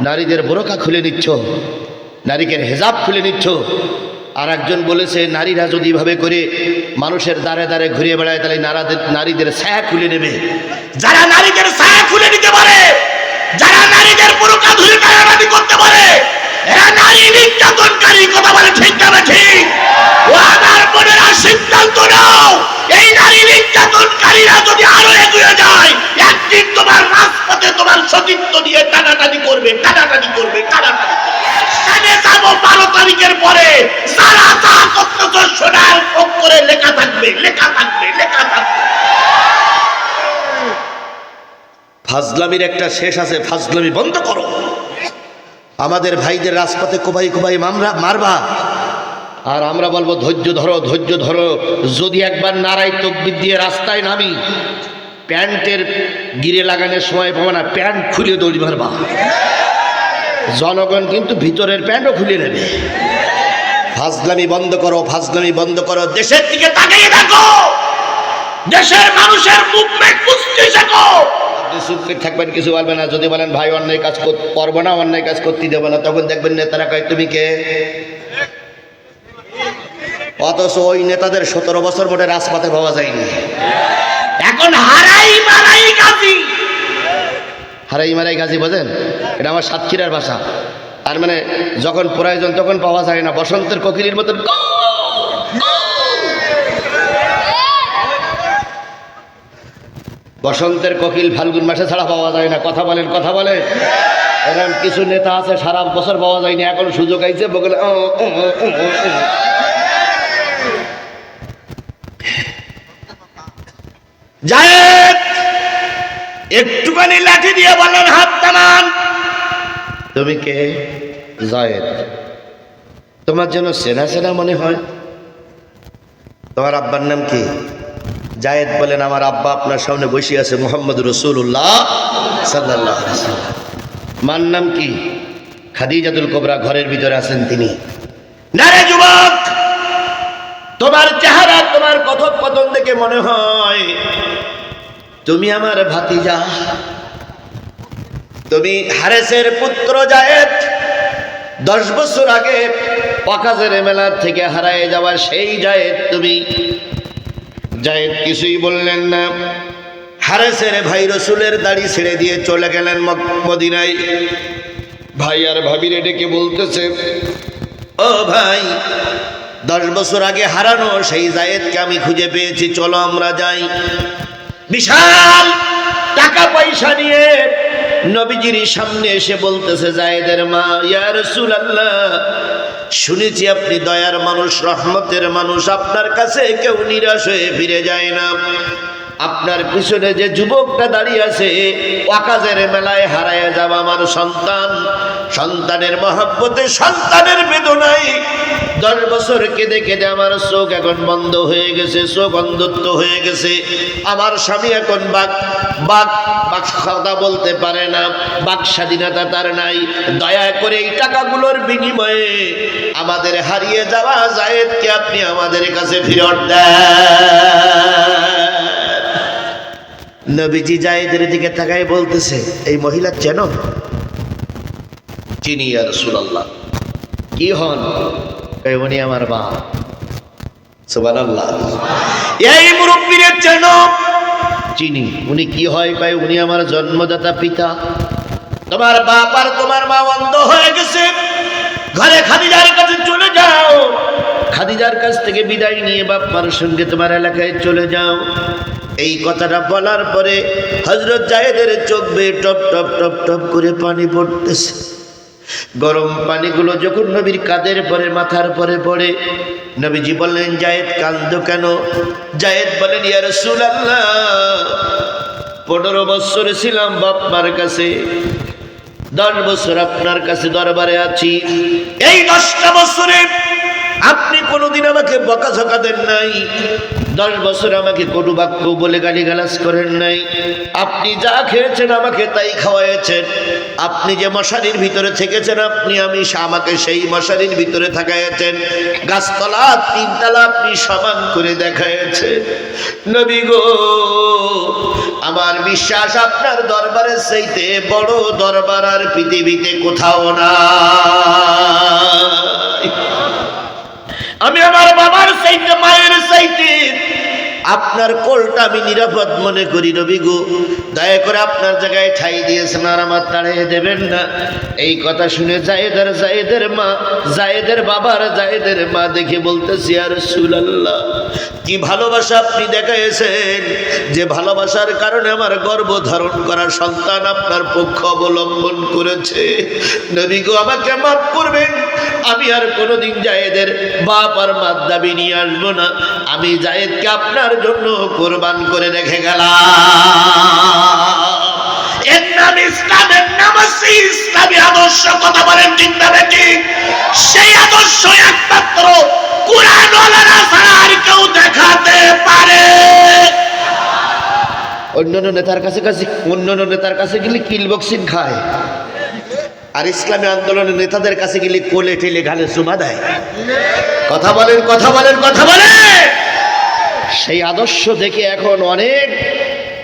নারীদের বোরকা খুলে নিচ্ছ, নারীদের হেজাব খুলে নিচ্ছ। আর একজন বলেছে নারীরা যদি এভাবে করে মানুষের দ্বারে দ্বারে ঘুরে বেড়ায় তাহলে নারীদের ছায়া খুলে নেবে। যারা নারীদের ছায়া খুলে নিতে পারে, যারা নারীদের বোরকা ধরে টানাটানি করতে পারে, এরা নারী নির্যাতনকারী। কথা বলে ঠিক না ঠিক? ও আমার বোনেরা, সিদ্ধান্ত নাও, এই নারী নির্যাতনকারীরা যদি আরো এগিয়ে যায়, একদিন তোমার রাজপথে তোমার সতীত্ব নিয়ে টানাটানি করবে, টানাটানি করবে, টানাটানি করবে। 12 তারিখের পরে যারা যা করতেছ সোনার অক্ষরে লেখা থাকবে, লেখা থাকবে, লেখা থাকবে। ফাজলামির একটা শেষ আছে, ফাজলামি বন্ধ করো। আমাদের ভাইদের রাজপথে কোবাই কোবাই মারবা, আর আমরা বলবো ধৈর্য ধরো, ধৈর্য ধরো। যদি একবার নারাই তাকবীর দিয়ে রাস্তায় নামি, প্যান্টের গিরে লাগানোর সময় পাবো না, প্যান্ট খুলে দড়ি মারবা। জনগণ কিন্তু ভিতরের প্যান্টও খুলে নেবে। ফাজলামি বন্ধ করো, ফাজলামি বন্ধ করো। দেশের দিকে তাকিয়ে দেখো, দেশের মানুষের মুভমেন্ট বুঝতে শেখো। আপনি চুপ করে থাকবেন, কিছু বলবেন না। যদি বলেন ভাই অন্যায় কাজ করবো না, অন্যায় কাজ করতে দেবো না, তখন দেখবেন নেতারা কয় তুমি কে? অথচ ওই নেতাদের 17 বছর মোটে রাজপথে পাওয়া যায়নি। এখন হারাই মারাই গাজী, হারাই মারাই গাজী বোঝেন? এটা আমার সাতক্ষীরার ভাষা। তার মানে যখন প্রয়োজন তখন পাওয়া যায় না, বসন্তের কোকিলের মতন। বসন্তের কোকিল ফাল্গুন মাসে ছাড়া পাওয়া যায় না। কথা বলেন, কথা বলেন। এরকম কিছু নেতা আছে সারা বছর পাওয়া যায়নি, এখন সুযোগ আইছে বলে জায়েদ একটুখানি লাঠি দিয়ে বলেন হাত নামান। তুমি কে? জায়েদ। তোমার জন্য চেনা চেনা মনে হয়। তোমার আব্বার নাম কি? জায়েদ বলেন আমার আব্বা আপনার সামনে বসে আছে, মুহাম্মদ রাসূলুল্লাহ সাল্লাল্লাহু আলাইহি ওয়াসাল্লাম। মার নাম কি? খাদিজাতুল কুবরা, ঘরের ভিতরে আছেন তিনি। না রে যুবক, তোমার চেহারা, তোমার কথোপকথন দেখে মনে হয় তুমি আমার ভাতিজা। তুমি হারেসের পুত্র জায়েদ। 10 বছর আগে ওয়াকাজের মেলার থেকে হারায় যাওয়া সেই জায়েদ তুমি। জায়েদ কিছুই বললেন না। হারেসের ভাই রসুলের দাড়ি ছেড়ে দিয়ে চলে গেলেন মদিনায়। ভাই আর ভাবিরে ডেকে বলতেছে, ও ভাই, 10 বছর আগে হারানো সেই জায়েদকে আমি খুঁজে পেয়েছি, চলো আমরা যাই। বিশাল টাকা পয়সা নিয়ে নবীজির সামনে এসে বলতেছে জায়েদের মা, ইয়া রাসূলুল্লাহ, শুনেছি আপনি দয়ার মানুষ, রহমতের মানুষ, আপনার কাছে কেউ নিরাশ হয়ে ফিরে যায় না। আপনার পিছনে যে যুবকটা দাঁড়িয়ে আছে, ওয়াকাজের মেলায় হারায় যাওয়া আমার সন্তান, সন্তানের মহব্বতে, সন্তানের বেদনায় 10 বছর কেঁদে কেঁদে আমার চোখ এখন বন্ধ হয়ে গেছে, চোখ অন্ধত্ব হয়ে গেছে। আমার স্বামী এখন বাক কথা বলতে পারে না, বাক স্বাধীনতা তার নাই। দয়া করে এই টাকাগুলোর বিনিময়ে আমাদের হারিয়ে যাওয়া জায়েদকে আপনি আমাদের কাছে ফেরত দেন। নবীজি জায়েদের দিকে তাকায় বলতেছে, এই মহিলা চেনো? চিনি ইয়া রাসূলুল্লাহ। কি হন? কয় উনি আমার মা। সুবহানাল্লাহ। এই মুরব্বিরে চেনো? চিনি। উনি কি হয়? কয় উনি আমার জন্মদাতা পিতা। তোমার বাপ আর তোমার মা অন্ধ হয়ে গেছে, ঘরে খাদিজার কাছে চলে যাও। খাদিজার কাছ থেকে বিদায় নিয়ে বাপ মার সঙ্গে তোমার এলাকায় চলে যাও। এই কথাটা বলার পরে হযরত জায়েদের চোখ বেয়ে টপ টপ টপ টপ করে পানি পড়তেছে। গরম পানিগুলো যখন নবীর কাঁধের পরে, মাথার পরে পড়ে, নবীজি বললেন, জায়েদ কাঁদো কেন? জায়েদ বলেন, ইয়া রাসূলুল্লাহ, 15 বছর ছিলাম বাপ মার কাছে, 10 বছর আপনার কাছে দরবারে আছি। এই 10টা বছরে আপনি কোনোদিন আমাকে বকাঝকা দেন নাই, 10 বছর আমাকে কটু বাক্য বলে গালিগালাজ করেন নাই। আপনি যা খেয়েছেন আমাকে তাই খাওয়াইছেন। আপনি যে মশারির ভিতরে থেকেছেন, আমাকে সেই মশারির ভিতরে থাকাইছেন। গাছতলা 3 তলা আপনি সমান করে দেখাইছেন। নবী গো, আমার বিশ্বাস আপনার দরবারের চাইতে বড় দরবার আর পৃথিবীতে কোথাও না। আমি আমার বাবার চাইতে মায়ের চাইতে আপনার কোলটা আমি নিরাপদ মনে করি নবী গো, দয়া করে আপনার জায়গায় ঠাই দিয়েছেন আর আমার তাড়িয়ে দেবেন না। এই কথা শুনে জায়েদের মা, জায়েদের বাবার জায়েদের মা দেখে বলতেছি ইয়া রাসূলুল্লাহ, কি ভালোবাসা আপনি দেখাইছেন, যে ভালোবাসার কারণে আমার গর্ভ ধারণ করা সন্তান আপনার পক্ষ অবলম্বন করেছে। নবী গো আমাকে মাফ করবেন, আমি আর কোনোদিন জায়েদের বাপ আর মার দাবি নিয়ে আসবো না। আমি জায়েদকে আপনার জন্য কোরবান করে রেখে গেলাম। এর নাম ইসলামের নাম আছে ইসলামী আদর্শ। কথা বলেন ঠিক না ঠিক? সেই আদর্শ একমাত্র কুরআনওয়ালারা ছাড়া আর কেউ দেখাতে পারে। অন্যান্য নেতার কাছে গেলে কিল বক্সিং খায়, আর ইসলামী আন্দোলনের নেতাদের কাছে গেলে কোলে ঠেলে গালে চুমা দেয়। কথা বলেন। সেই আদর্শ দেখে এখন অনেক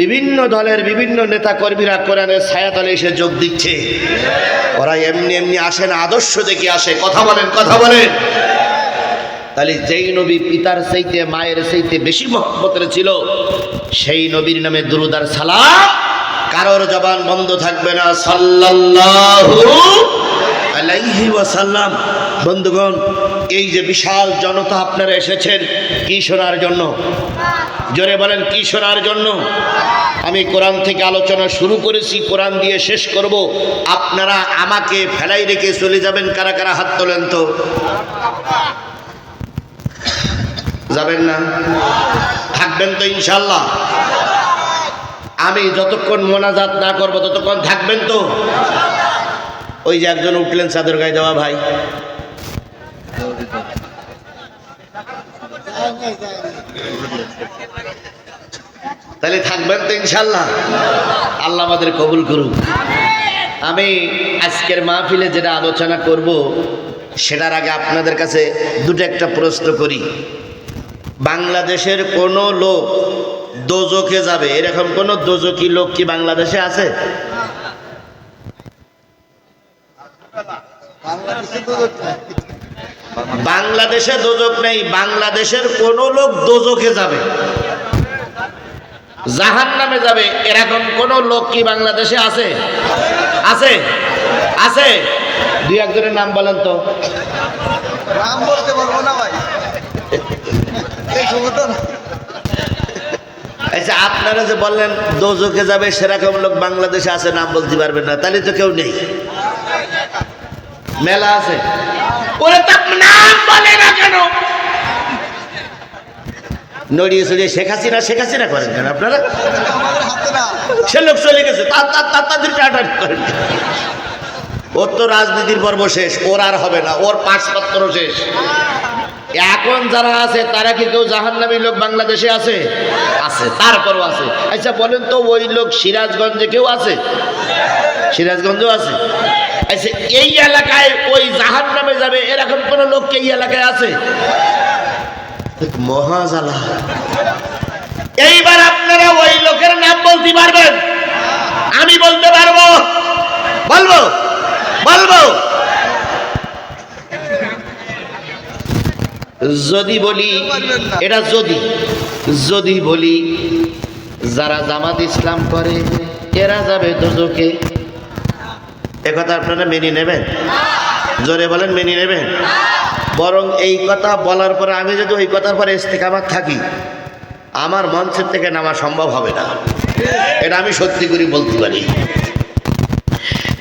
বিভিন্ন দলের বিভিন্ন নেতা কর্মীরা কোরআনের ছায়াতলে এসে যোগ দিচ্ছে। ওরা এমনি আসে না, আদর্শ দেখে আসে। কথা বলেন। তাহলে যেই নবী পিতার চাইতে মায়ের চাইতে বেশি মহব্বতের ছিল, সেই নবীর নামে দুরূদ আর সালাম কারোর জবান বন্ধ থাকবে না। সাল্লাল্লাহু আলাইহি ওয়াসাল্লাম। বন্ধুগণ, এই যে বিশাল জনতা আপনারা এসেছেন কি শোনার জন্য? জোরে বলেন, কি শোনার জন্য? আমি কোরআন থেকে আলোচনা শুরু করেছি, কোরআন দিয়ে শেষ করব। আপনারা আমাকে ফেলাই রেখে চলে যাবেন কারা কারা হাত তোলেন তো? যাবেন না? থাকবেন তো ইনশাআল্লাহ? আমি যতক্ষণ মোনাজাত না করব ততক্ষণ থাকবেন তো? ওই যে একজন উঠলেন চাদর গায়ে দেওয়া ভাই, তাহলে থাকবেন তো ইনশাআল্লাহ? আল্লাহ আমাদের কবুল করুক। আমি আজকের মাহফিলে যেটা আলোচনা করব সেটার আগে আপনাদের কাছে দুটো একটা প্রশ্ন করি। বাংলাদেশের কোন লোক দোজখে যাবে এরকম কোন দোজখী লোক কি বাংলাদেশে আছে? বাংলাদেশে দোজখ নেই। বাংলাদেশের কোন লোক দোজখে যাবে, জাহান্নামে যাবে এরকম কোন লোক কি বাংলাদেশে আছে? আছে? দুই একজনের নাম বলেন তো। নাম বলতে পারবো না ভাই। আচ্ছা, আপনারা যে বললেন দোজখে যাবে সেরকম লোক বাংলাদেশে আছে, নাম বলতে পারবেন না, তাহলে তো কেউ নেই। মেলা আছে। ওরে তো নাম বলে না কেন? নড়িয়ে চড়িয়ে শেখ হাসিনা করেন কেন আপনারা? সে লোক চলে গেছে, তাদের টাটারি করেন। ওর তো রাজনীতির পর্ব শেষ, ওর আর হবে না, ওর পাঁচপত্র শেষ। এখন যারা আছে তারা কি কেউ জাহান্নামী লোক বাংলাদেশে আছে? তারপরও আছে। আচ্ছা বলেন তো, ওই লোক সিরাজগঞ্জে কেউ আছে? সিরাজগঞ্জেও আছে। আচ্ছা, এই এলাকায় ওই জাহান্নামে যাবে এরকম কোন লোক কি এই এলাকায় আছে? মহাজালা। এইবার আপনারা ওই লোকের নাম বলতে পারবেন? আমি বলতে পারবো? বলবো? যদি বলি, এটা যদি বলি যারা জামাত ইসলাম করে এরা যাবে দোজখে, একথা আপনারা মেনে নেবেন? জোরে বলেন, মেনে নেবেন? বরং এই কথা বলার পরে আমি যদি ওই কথার পরে ইস্তেকামাত থাকি, আমার মঞ্চের থেকে নামা সম্ভব হবে না। এটা আমি সত্যি করে বলতে পারি।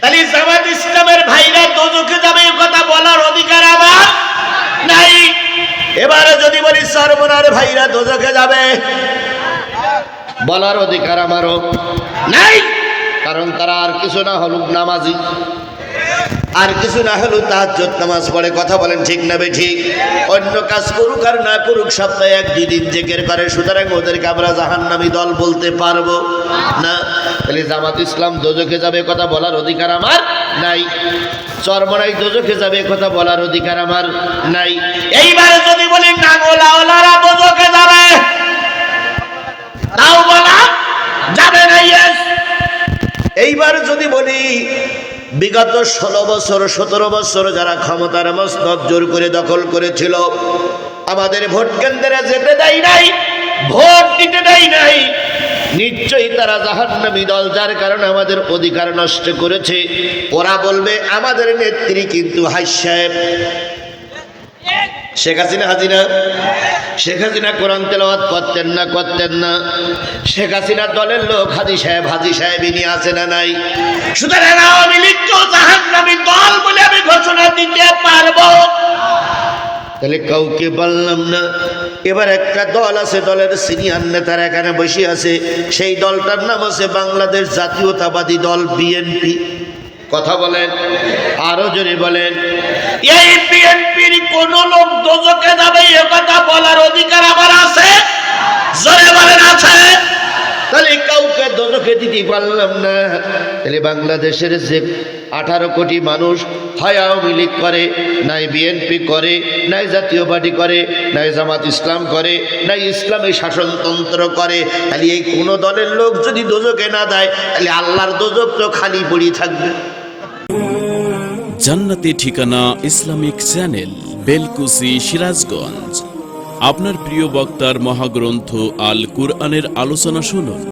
তাহলে জামাত ইসলামের ভাইরা দোজখে যাবে এই কথা বলার অধিকার আমার নাই। এবারে যদি বলি সরমনার ভাইরা দোজখে যাবে, বলার অধিকার আমারও নাই। কারণ তারা আর কিছু না হলো নামাজি, আর কিছু না হলো তাহাজ্জুদ নামাজ পড়ে। কথা বলেন ঠিক না বেঠিক? অন্য কাজ করুক আর না করুক সপ্তাহে 1-2 দিন জিকির করে, সুতরাং ওদেরকে আমরা জাহান্নামী দল বলতে পারবো না। তাহলে জামাত ইসলাম দোজখে যাবে কথা বলার অধিকার আমার নাই। চরমনাই দোজখে যাবে কথা বলার অধিকার আমার নাই। এইবারে যদি বলি নাঙ্গলাওয়ালারা দোজখে যাবে, তাও বলা যাবে না। এইবার যদি বলি বিগত 16 বছর 17 বছর যারা ক্ষমতার মসনদ জোর করে দখল করেছিল, আমাদের ভোট কেন্দ্রে যেতে দেয় নাই, ভোট দিতে দেয় নাই, নিশ্চয়ই তারা জাহান্নামী দল, যার কারণে আমাদের অধিকার নষ্ট করেছে। ওরা বলবে আমাদের নেত্রী কিন্তু হাজি সাহেব, শেখ হাসিনা হাজিনা। শেখ হাসিনা কোরআন তেলাওয়াত করতেন না, করতেন না। শেখ হাসিনার দলের লোক হাজি সাহেবই নিয়ে আসে না নাই। সুতরাং আওয়ামী লীগকেও জাহান্নামী দল বলে আমি ঘোষণা দিতে পারবো। তাহলে কাউকে বললাম না। এবার একটা দল আছে, দলের সিনিয়র নেতারা এখানে বসে আছে, সেই দলটার নাম আছে বাংলাদেশ জাতীয়তাবাদী দল, বিএনপি। কথা বলেন, আরো জোরে বলেন। এই বিএনপির কোন লোক দোজখে যাবে এ কথা বলার অধিকার আমার আছে? জোরে বলেন, আছে? তাহলে কাউকে দোজখে দিতে পারলাম না। তাহলে বাংলাদেশের যে 18 কোটি মানুষ হয় আওয়ামী লীগ করে, নাই বিএনপি করে, নাই জাতীয় পার্টি করে, নাই জামাত ইসলাম করে, নাই ইসলামী শাসনতন্ত্র করে, তাহলে এই কোন দলের লোক যদি দোজখে না দেয়, তাহলে আল্লাহর দোজখ তো খালি পড়ে থাকবে। জান্নাতি ঠিকানা ইসলামিক চ্যানেল, বেলকুচি, সিরাজগঞ্জ। আপনার প্রিয় বক্তার মহাগ্রন্থ আল কুরআনের আলোচনা শুনুন।